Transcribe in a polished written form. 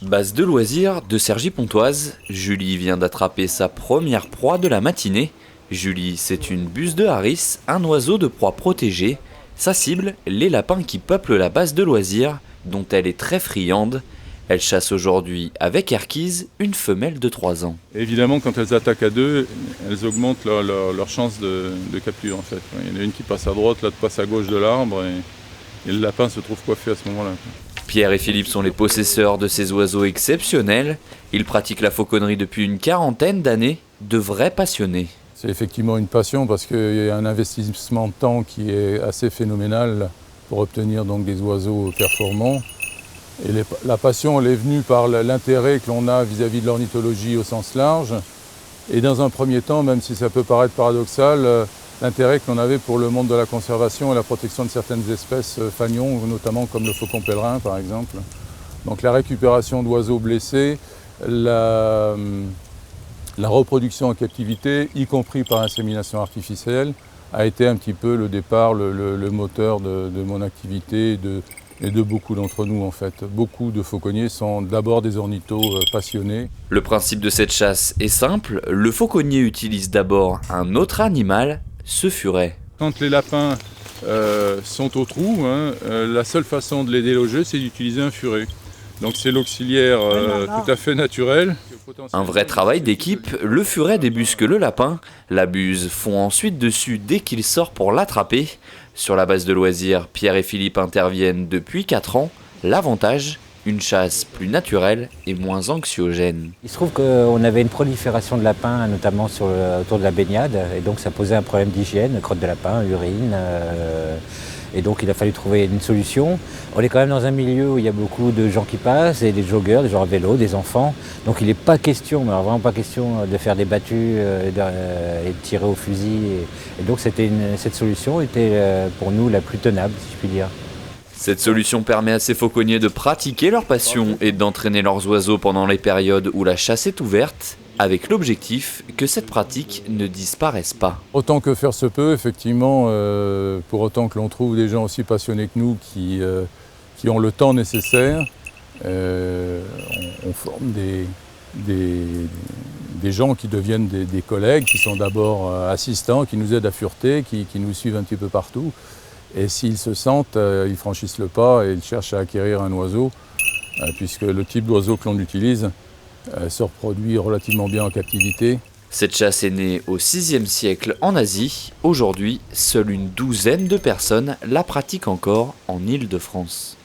Base de loisirs de Cergy-Pontoise, Julie vient d'attraper sa première proie de la matinée. Julie, c'est une buse de Harris, un oiseau de proie protégé. Sa cible, les lapins qui peuplent la base de loisirs, dont elle est très friande. Elle chasse aujourd'hui avec Erquise, une femelle de 3 ans. Évidemment, quand elles attaquent à deux, elles augmentent leur chance de capture en fait. Il y en a une qui passe à droite, l'autre passe à gauche de l'arbre et le lapin se trouve coiffé à ce moment-là. Pierre et Philippe sont les possesseurs de ces oiseaux exceptionnels. Ils pratiquent la fauconnerie depuis une quarantaine d'années, de vrais passionnés. C'est effectivement une passion parce qu'il y a un investissement de temps qui est assez phénoménal pour obtenir donc des oiseaux performants. Et la passion, elle est venue par l'intérêt que l'on a vis-à-vis de l'ornithologie au sens large. Et dans un premier temps, même si ça peut paraître paradoxal, l'intérêt que l'on avait pour le monde de la conservation et la protection de certaines espèces fanions, notamment comme le faucon pèlerin par exemple. Donc la récupération d'oiseaux blessés, la reproduction en captivité, y compris par insémination artificielle, a été un petit peu le départ, le moteur de mon activité et de beaucoup d'entre nous en fait. Beaucoup de fauconniers sont d'abord des ornithos passionnés. Le principe de cette chasse est simple, le fauconnier utilise d'abord un autre animal, ce furet. Quand les lapins sont au trou, la seule façon de les déloger, c'est d'utiliser un furet. Donc c'est l'auxiliaire tout à fait naturel. Un vrai travail d'équipe, le furet débusque le lapin, la buse fond ensuite dessus dès qu'il sort pour l'attraper. Sur la base de loisirs, Pierre et Philippe interviennent depuis 4 ans. L'avantage, une chasse plus naturelle et moins anxiogène. Il se trouve qu'on avait une prolifération de lapins, notamment autour de la baignade, et donc ça posait un problème d'hygiène, crotte de lapin, urine. Et donc il a fallu trouver une solution. On est quand même dans un milieu où il y a beaucoup de gens qui passent, et des joggeurs, des gens à vélo, des enfants. Donc il n'est pas question, mais alors vraiment pas question de faire des battues et de tirer au fusil. Et donc cette solution était pour nous la plus tenable, si je puis dire. Cette solution permet à ces fauconniers de pratiquer leur passion et d'entraîner leurs oiseaux pendant les périodes où la chasse est ouverte, avec l'objectif que cette pratique ne disparaisse pas. Autant que faire se peut, effectivement, pour autant que l'on trouve des gens aussi passionnés que nous qui ont le temps nécessaire, on forme des gens qui deviennent des collègues, qui sont d'abord assistants, qui nous aident à fureter, qui nous suivent un petit peu partout. Et s'ils se sentent, ils franchissent le pas et ils cherchent à acquérir un oiseau, puisque le type d'oiseau que l'on utilise se reproduit relativement bien en captivité. Cette chasse est née au VIe siècle en Asie. Aujourd'hui, seule une douzaine de personnes la pratiquent encore en Île-de-France.